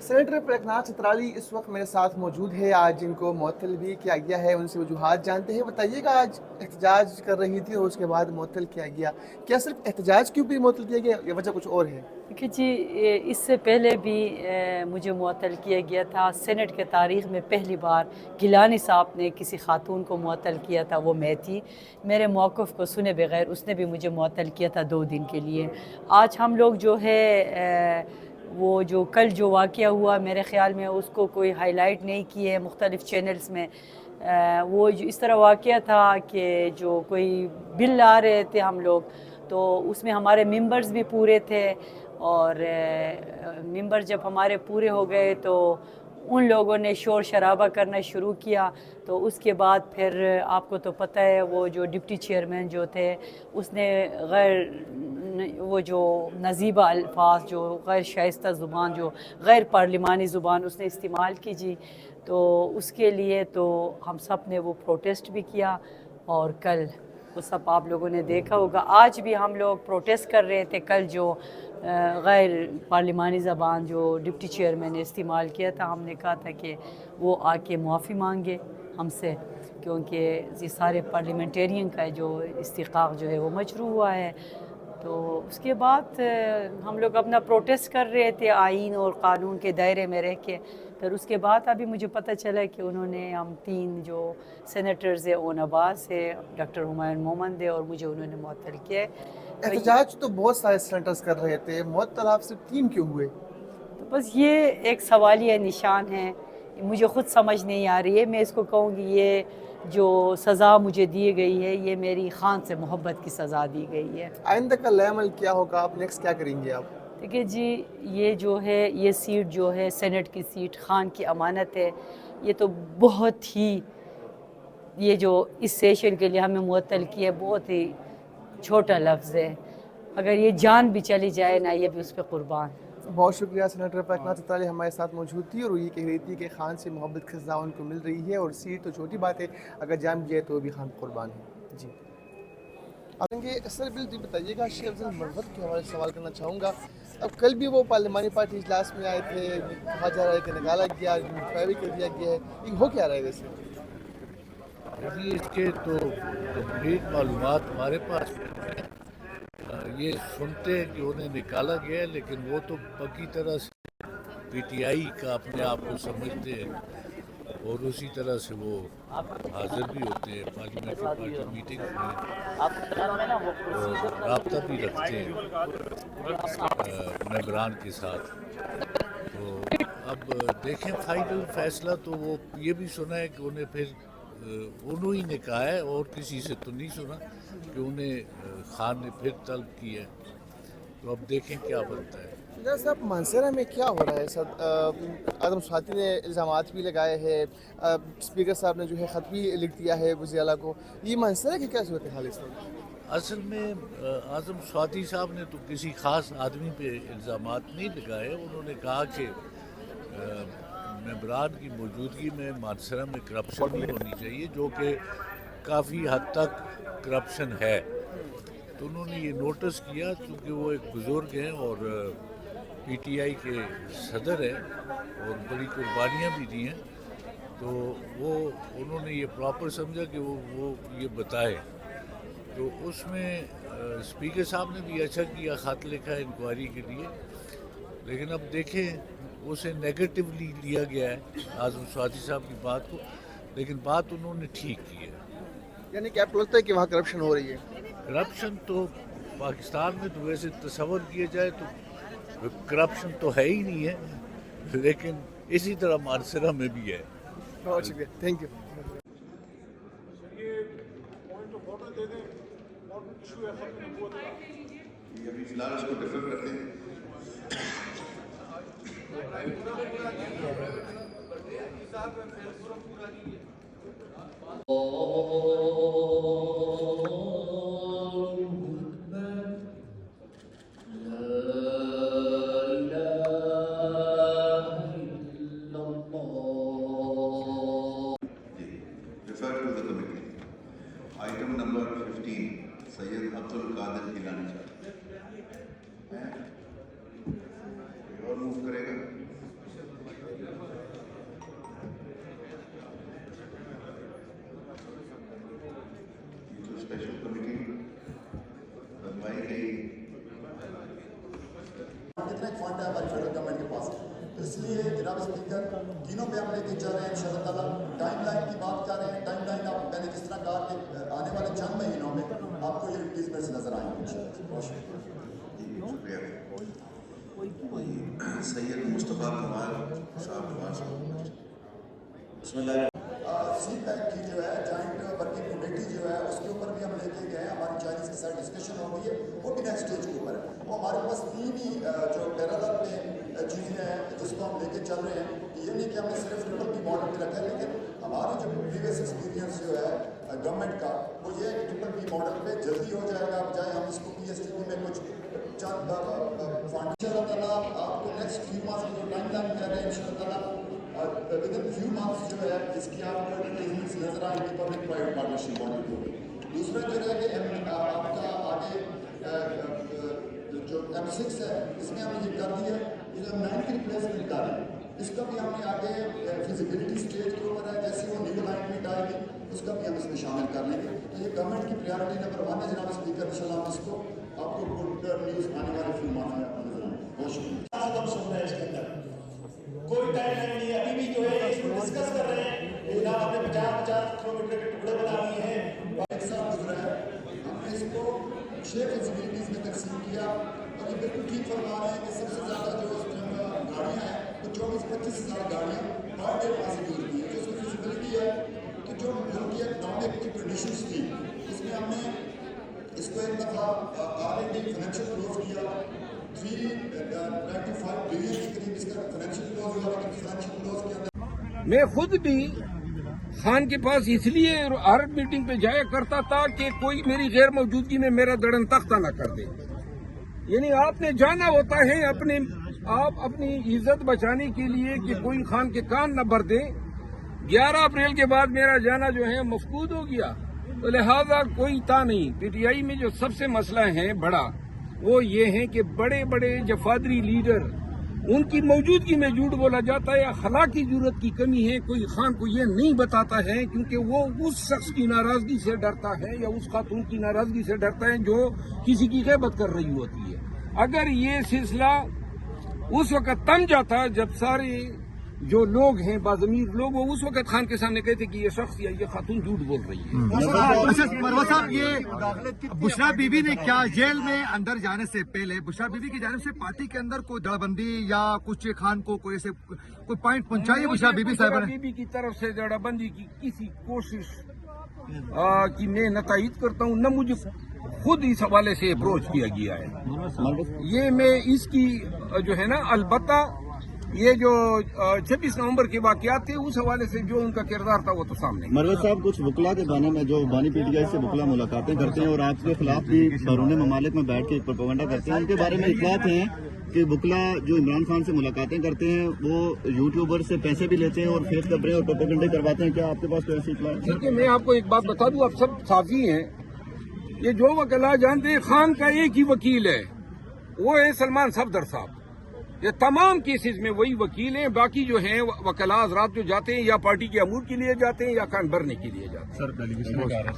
Senator प्रज्ञान चित्राली इस वक्त मेरे साथ मौजूद है। आज जिनको मुअत्तल भी किया गया है उनसे वजूहात जानते हैं। बताइएगा, आज एहतजाज कर रही थी और उसके बाद मुअत्तल किया गया, क्या सिर्फ एहतजाज के ऊपर मुअत्तल किया गया या वजह कुछ और है? देखिए जी, इससे पहले भी मुझे मुअत्तल किया गया था। सेनेट के तारीख़ में पहली बार गिलानी साहब ने किसी खातून को मुअत्तल किया था, वो मैं थी। मेरे मौक़िफ़ को सुने बगैर उसने भी मुझे मुअत्तल किया था 2 दिन के लिए। आज हम लोग जो है वो जो कल जो वाक़या हुआ, मेरे ख़्याल में उसको कोई हाईलाइट नहीं किए मुख्तलिफ़ चैनल्स में। वो जो इस तरह वाक़या था कि जो कोई बिल ला रहे थे हम लोग, तो उसमें हमारे मेंबर्स भी पूरे थे और मेंबर जब हमारे पूरे हो गए तो उन लोगों ने शोर शराबा करना शुरू किया। तो उसके बाद फिर आपको तो पता है वो जो डिप्टी चेयरमैन जो थे उसने वो जो नजीबा अल्फाज, जो गैर शाइस्ता ज़ुबान, जो गैर पार्लिमानी ज़ुबान उसने इस्तेमाल की जी। तो उसके लिए तो हम सब ने वो प्रोटेस्ट भी किया और कल वो सब आप लोगों ने देखा होगा। आज भी हम लोग प्रोटेस्ट कर रहे थे। कल जो गैर पार्लिमानी ज़बान जो डिप्टी चेयरमैन ने इस्तेमाल किया था, हमने कहा था कि वो आके मुआफ़ी मांगे हमसे, क्योंकि ये सारे पार्लियामेंटेरियन का जो इस्तिक़ाक़ जो है वो मशरू हुआ है। तो उसके बाद हम लोग अपना प्रोटेस्ट कर रहे थे आइन और क़ानून के दायरे में रह के। फिर उसके बाद अभी मुझे पता चला कि उन्होंने हम 3 जो सेनेटर्स है, ओन अब्बास है, डॉक्टर हुमायूं मोहम्मद है और मुझे उन्होंने मुअत्तल किया है। एहतजाज तो बहुत सारे सेनेटर्स कर रहे थे, मुअत्तल आप सिर्फ 3 क्यों हुए? तो बस ये एक सवालिया निशान है, मुझे ख़ुद समझ नहीं आ रही है। मैं इसको कहूँगी ये जो सज़ा मुझे दी गई है, ये मेरी खान से मोहब्बत की सज़ा दी गई है। आइंदा का अमल क्या होगा? आप नेक्स्ट क्या करेंगे आप? देखिए जी, ये जो है ये सीट जो है सेनेट की सीट खान की अमानत है। ये तो बहुत ही, ये जो इस सेशन के लिए हमें मुअत्तल किया है, बहुत ही छोटा लफ्ज़ है। अगर ये जान भी चली जाए ना, ये भी उस पर कुर्बान। बहुत शुक्रिया। सेनेटर प्रज्ञान चित्राली हमारे साथ मौजूद थी और ये कह रही थी कि खान से मोहब्बत की सज़ा उनको मिल रही है और सीट तो छोटी बात है, अगर जान भी जाए तो भी खान कुर्बान है। जी आगे सर बिल जी बताइएगा, शेख अफजल मरवत के हवाले से सवाल करना चाहूँगा। अब कल भी वो पार्लिमानी पार्टी इजलास में आए थे, कहा जा रहा है कि निकाला गया, भी कर दिया गया है, ये हो क्या रहा है वैसे? अभी इसके तो कंप्लीट मालूमात हमारे पास ये सुनते हैं कि उन्हें निकाला गया है, लेकिन वो तो पक्की तरह से पीटीआई का अपने आप को समझते हैं और उसी तरह से वो हाजिर भी होते हैं पार्लियामेंट्री पार्टी मीटिंग में और रब्ता भी रखते हैं मेंबरान के साथ। तो अब देखें फाइनल फैसला। तो वो ये भी सुना है कि उन्हें फिर उन्होंने ने कहा है और किसी से तो नहीं सुना कि उन्हें खान ने फिर तलब की है। तो अब देखें क्या बनता है। साहब मानसरा में क्या हो रहा है सर? आदम स्वाति ने इल्ज़ामात भी लगाए हैं, स्पीकर साहब ने जो है ख़त भी लिख दिया है वज़ीर आला को। ये मानसरा की क्या सूरत हाल है इस वक्त? असल में आज़म स्वाति साहब ने तो किसी ख़ास आदमी पे इल्ज़ामात नहीं लगाए। उन्होंने कहा कि मेंबरान की मौजूदगी में मानसरा में करप्शन नहीं होनी चाहिए, जो कि काफ़ी हद तक करप्शन है। तो उन्होंने ये नोटिस किया, क्योंकि वो एक बुज़ुर्ग हैं और पीटीआई के सदर हैं और बड़ी कुर्बानियाँ भी दी हैं। तो वो उन्होंने ये प्रॉपर समझा कि वो ये बताए। तो उसमें स्पीकर साहब ने भी अच्छा किया, ख़त लिखा इंक्वायरी के लिए। लेकिन अब देखें, उसे नेगेटिवली लिया गया है आज़म स्वाति साहब की बात को, लेकिन बात उन्होंने ठीक की है। यानी क्या आपको लगता है कि वहाँ करप्शन हो रही है? करप्शन तो पाकिस्तान में तो वैसे तस्वर किया जाए तो करप्शन तो है ही नहीं है, लेकिन इसी तरह मानसरा में भी है। बहुत शुक्रिया, थैंक यू। अभी फिलहाल उसको डिफर करते हैं। Refer to the committee. Item number 15, Sayyid Abdul Qadir Gilani साहब। और मूव करेगा। ہے ہماری فیڈرل گورنمنٹ کے پاس. تو اس لیے جناب اسپیکر تینوں پہ ہم لے کے چل رہے ہیں انشاءاللہ تعالیٰ. ٹائم لائن کی بات کر رہے ہیں. ٹائم لائن میں نے جس طرح کہا کہ آنے والے چند مہینوں میں آپ کو یہ ریلیزمنٹس نظر آئیں گے انشاءاللہ. بہت شکریہ. سید مصطفیٰ کمال صاحب. بسم اللہ. سی پیک کی جو ہے جوائنٹ ورکنگ کمیٹی جو ہے اس کے اوپر بھی ہم لے کے گئے. ہماری چائنیز کے ساتھ ڈسکشن ہو گئی ہے, وہ بھی نیکسٹ اسٹیج کے اوپر ہے. وہ ہمارے پاس تین ہی جو پیرالل میں چیزیں ہیں جس کو ہم لے کے چل رہے ہیں. یہ نہیں کہ ہم نے صرف ٹرپل پی ماڈل پہ رکھا ہے, لیکن ہمارا جو پریویس ایکسپیرینس جو ہے گورنمنٹ کا وہ یہ ہے کہ ٹرپل پی ماڈل پہ جلدی ہو جائے گا, بجائے ہم اس کو پی ایس ٹی پی میں کچھ چند فنڈ. اللہ تعالیٰ آپ کو نیکسٹ فیو منتھس کی جو ٹائم لائن کر رہے ہیں ان شاء اللہ تعالیٰ ود ان فیو منتھس جو ہے اس کی آپ کو ریلیزمنٹس نظر آئیں گی پبلک پرائیویٹ پارٹنرشپ ماڈل کو. دوسرا جو ہے کہ آپ کا آگے جو M6 ہے اس میں ہم نے یہ کر دیا ہے, جو 9 کی ریپلیسمنٹ کر رہے ہیں اس کا بھی ہم نے آگے فیزیبلٹی اسٹیج کے اوپر ہے, جیسے وہ نیو الائنمنٹ آئے گی اس کا بھی ہم اس میں شامل کر لیں گے. تو یہ گورنمنٹ کی پریارٹی نمبر 1 ہے جناب اسپیکر. ان شاء اللہ ہم اس کو آپ کو گڈ نیوز آنے والے فیو منتھ میں نظر آئیں گے. بہت شکریہ. ہم سن رہے ہیں اس کے اندر کوئی ٹائم لائن نہیں ہے. ابھی بھی جو ہے اس کو ڈسکس کر رہے ہیں کہ جناب آپ نے 50 کلومیٹر کے ٹکڑے بنا دیے ہیں. ایک سال گزرا ہے, ہم نے اس کو 6 فیزیبلٹیز میں تقسیم کیا اور یہ بالکل ٹھیک فرما رہے ہیں کہ سب سے زیادہ جو گاڑیاں ہیں وہ 24-25 ہزار گاڑیاں پر ڈے پاسنجر کی ہیں. جو اس کی فیزیبلٹی ہے کہ جو ملک کی اکنامک کی کنڈیشنز تھی اس میں ہم نے اس کو ایک دفعہ R&D فائنینشیل کلوز کیا. 395 بلین کے قریب اس کا فائنینشیل کلوز ہوا, لیکن فائنینشیل کلوز کے اندر میں خود بھی خان کے پاس اس لیے ہر میٹنگ پہ جایا کرتا تھا کہ کوئی میری غیر موجودگی میں میرا دڑن تختہ نہ کر دے. یعنی آپ نے جانا ہوتا ہے آپ اپنی عزت بچانے کے لیے کہ کوئی خان کے کان نہ بھر دے. 11 اپریل کے بعد میرا جانا جو ہے مفقود ہو گیا, تو لہذا کوئی تھا نہیں. پی ٹی آئی میں جو سب سے مسئلہ ہے بڑا وہ یہ ہے کہ بڑے بڑے جفادری لیڈر ان کی موجودگی میں جھوٹ بولا جاتا ہے. اخلاقی جرت کی کمی ہے. کوئی خان کو یہ نہیں بتاتا ہے کیونکہ وہ اس شخص کی ناراضگی سے ڈرتا ہے یا اس خاتون کی ناراضگی سے ڈرتا ہے جو کسی کی غیبت کر رہی ہوتی ہے. اگر یہ سلسلہ اس وقت تم جاتا جب سارے جو لوگ ہیں باضمیر لوگ وہ اس وقت خان کے سامنے کہتے کہ یہ شخص یا یہ خاتون جھوٹ بول رہی ہے. مروہ صاحب, یہ بشرا بی بی نے کیا جیل میں اندر جانے سے پہلے بشرا بی بی کی جانب سے پارٹی کے اندر کوئی دڑ بندی یا کچھ خان کو کوئی ایسے کوئی پوائنٹ پہنچائی بشرا بی بی صاحب نے؟ بی بی کی طرف سے دڑ بندی کی کسی کوشش کی میں نہ تائید کرتا ہوں, نہ مجھے خود اس حوالے سے اپروچ کیا گیا ہے. یہ میں اس کی جو ہے نا, البتہ یہ جو 26 نومبر کے واقعات تھے اس حوالے سے جو ان کا کردار تھا وہ تو سامنے. مروت صاحب, کچھ وکلا کے بارے میں جو بانی پی ٹی آئی سے وکلا ملاقاتیں کرتے ہیں اور آپ کے خلاف بھی بیرون ممالک میں بیٹھ کے پروپیگنڈا کرتے ہیں, ان کے بارے میں اطلاعات ہیں کہ وکلا جو عمران خان سے ملاقاتیں کرتے ہیں وہ یوٹیوبر سے پیسے بھی لیتے ہیں اور فیس کبریں اور پروپیگنڈے کرواتے ہیں. کیا آپ کے پاس کوئی ایسی اطلاع ہے؟ دیکھیے, میں آپ کو ایک بات بتا دوں, آپ سب صحافی ہیں, یہ جو وکلا جانتے ہیں خان کا ایک ہی وکیل ہے, وہ ہے سلمان صفدر صاحب. یہ تمام کیسز میں وہی وکیل ہیں. باقی جو ہیں وکلا حضرات جو جاتے ہیں یا پارٹی کے امور کے لیے جاتے ہیں یا کان بھرنے کے لیے جاتے ہیں.